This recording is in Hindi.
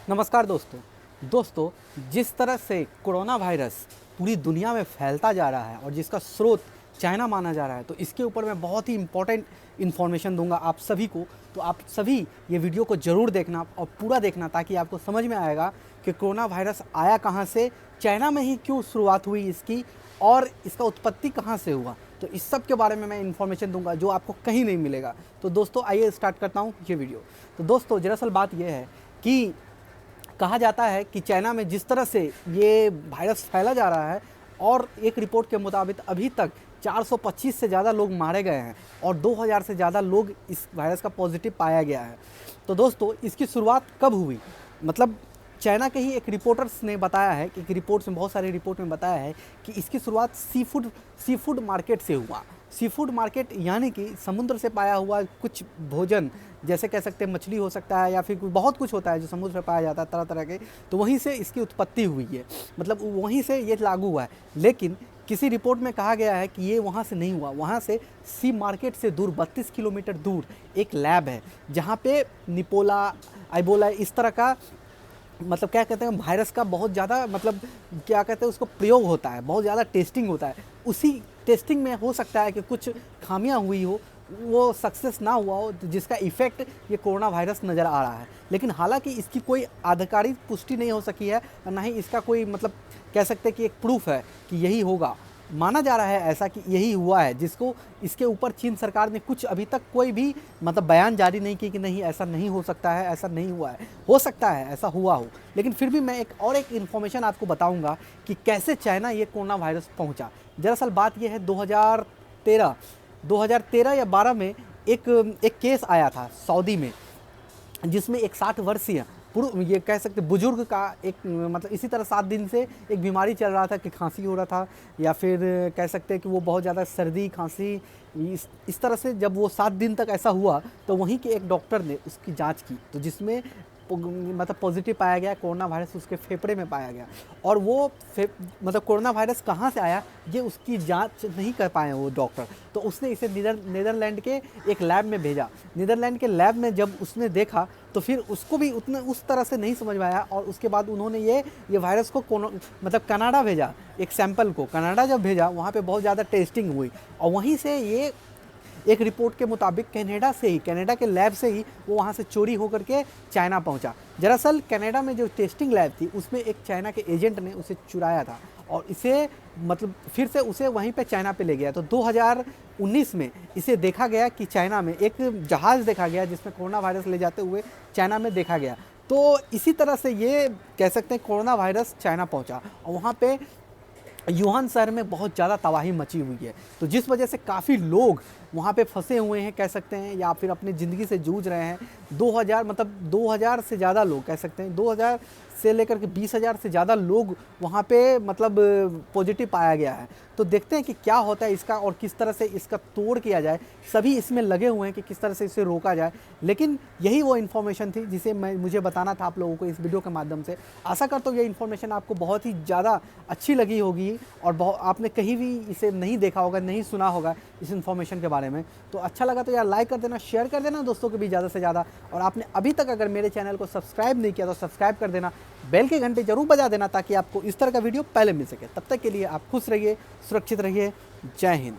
नमस्कार दोस्तों जिस तरह से कोरोना वायरस पूरी दुनिया में फैलता जा रहा है और जिसका स्रोत चाइना माना जा रहा है, तो इसके ऊपर मैं बहुत ही इम्पोर्टेंट इन्फॉर्मेशन दूंगा आप सभी को। तो आप सभी ये वीडियो को ज़रूर देखना और पूरा देखना, ताकि आपको समझ में आएगा कि कोरोना वायरस आया कहाँ से, चाइना में ही क्यों शुरुआत हुई इसकी, और इसका उत्पत्ति कहाँ से हुआ। तो इस सब के बारे में मैं इन्फॉर्मेशन दूंगा जो आपको कहीं नहीं मिलेगा। तो दोस्तों आइए स्टार्ट करता हूँ ये वीडियो। तो दोस्तों दरअसल बात यह है कि कहा जाता है कि चाइना में जिस तरह से ये वायरस फैला जा रहा है, और एक रिपोर्ट के मुताबिक अभी तक 425 से ज़्यादा लोग मारे गए हैं और 2000 से ज़्यादा लोग इस वायरस का पॉजिटिव पाया गया है। तो दोस्तों इसकी शुरुआत कब हुई, मतलब चाइना के ही एक रिपोर्टर्स ने बताया है कि एक रिपोर्ट्स में, बहुत सारे रिपोर्ट में बताया है कि इसकी शुरुआत सी फूड मार्केट से हुआ। सी फूड मार्केट यानी कि समुद्र से पाया हुआ कुछ भोजन, जैसे कह सकते हैं मछली हो सकता है या फिर बहुत कुछ होता है जो समुद्र में पाया जाता है तरह तरह के, तो वहीं से इसकी उत्पत्ति हुई है, मतलब वहीं से ये लागू हुआ है। लेकिन किसी रिपोर्ट में कहा गया है कि ये वहाँ से नहीं हुआ, वहाँ से सी मार्केट से दूर 32 किलोमीटर दूर एक लैब है जहाँ पे निपोला, आइबोला, इस तरह का, मतलब क्या कहते हैं, वायरस का बहुत ज़्यादा, मतलब क्या कहते हैं उसको, प्रयोग होता है, बहुत ज़्यादा टेस्टिंग होता है। उसी टेस्टिंग में हो सकता है कि कुछ खामियां हुई हो, वो सक्सेस ना हुआ हो, तो जिसका इफ़ेक्ट ये कोरोना वायरस नज़र आ रहा है। लेकिन हालांकि इसकी कोई आधिकारिक पुष्टि नहीं हो सकी है, और ना ही इसका कोई, मतलब कह सकते हैं कि एक प्रूफ है कि यही होगा। माना जा रहा है ऐसा कि यही हुआ है, जिसको इसके ऊपर चीन सरकार ने कुछ अभी तक कोई भी मतलब बयान जारी नहीं की कि नहीं ऐसा नहीं हो सकता है, ऐसा नहीं हुआ है। हो सकता है ऐसा हुआ हो, लेकिन फिर भी मैं एक इन्फॉर्मेशन आपको बताऊंगा कि कैसे चाइना ये कोरोना वायरस पहुंचा। दरअसल बात यह है 2013 या 12 में एक केस आया था सऊदी में, जिसमें एक 60 वर्षीय ये कह सकते बुजुर्ग का एक, मतलब इसी तरह 7 दिन से एक बीमारी चल रहा था कि खांसी हो रहा था, या फिर कह सकते हैं कि वो बहुत ज़्यादा सर्दी खांसी, इस तरह से जब वो 7 दिन तक ऐसा हुआ, तो वहीं के एक डॉक्टर ने उसकी जांच की, तो जिसमें मतलब पॉजिटिव पाया गया, कोरोना वायरस उसके फेफड़े में पाया गया। और वो मतलब कोरोना वायरस कहाँ से आया ये उसकी जांच नहीं कर पाए वो डॉक्टर, तो उसने इसे नीदरलैंड के एक लैब में भेजा। नीदरलैंड के लैब में जब उसने देखा, तो फिर उसको भी उतने उस तरह से नहीं समझ में आया, और उसके बाद उन्होंने ये वायरस को मतलब कनाडा भेजा, एक सैंपल को कनाडा जब भेजा, वहाँ पे बहुत ज़्यादा टेस्टिंग हुई, और वहीं से ये एक रिपोर्ट के मुताबिक कनाडा के लैब से ही वो वहाँ से चोरी होकर के चाइना पहुँचा। दरअसल कनाडा में जो टेस्टिंग लैब थी, उसमें एक चाइना के एजेंट ने उसे चुराया था, और इसे मतलब फिर से उसे वहीं पे चाइना पे ले गया। तो 2019 में इसे देखा गया कि चाइना में एक जहाज़ देखा गया जिसमें कोरोना वायरस ले जाते हुए चाइना में देखा गया। तो इसी तरह से ये कह सकते हैं कोरोना वायरस चाइना पहुँचा, और वहाँ पे यूहान शहर में बहुत ज़्यादा तबाही मची हुई है, तो जिस वजह से काफ़ी लोग वहाँ पे फंसे हुए हैं कह सकते हैं, या फिर अपनी ज़िंदगी से जूझ रहे हैं। 2000 से ज़्यादा लोग कह सकते हैं, 2000 से लेकर के 20,000 से ज़्यादा लोग वहाँ पे मतलब पॉजिटिव पाया गया है। तो देखते हैं कि क्या होता है इसका, और किस तरह से इसका तोड़ किया जाए। सभी इसमें लगे हुए हैं कि किस तरह से इसे रोका जाए, लेकिन यही वो इन्फॉर्मेशन थी जिसे मुझे बताना था आप लोगों को इस वीडियो के माध्यम से। आशा करता हूँ ये इन्फॉर्मेशन आपको बहुत ही ज़्यादा अच्छी लगी होगी, और आपने कहीं भी इसे नहीं देखा होगा, नहीं सुना होगा इस इन्फॉर्मेशन के बारे में। तो अच्छा लगा तो यार लाइक कर देना, शेयर कर देना दोस्तों के भी ज़्यादा से ज़्यादा, और आपने अभी तक अगर मेरे चैनल को सब्सक्राइब नहीं किया तो सब्सक्राइब कर देना, बेल के घंटे जरूर बजा देना, ताकि आपको इस तरह का वीडियो पहले मिल सके। तब तक के लिए आप खुश रहिए, सुरक्षित रहिए। जय हिंद।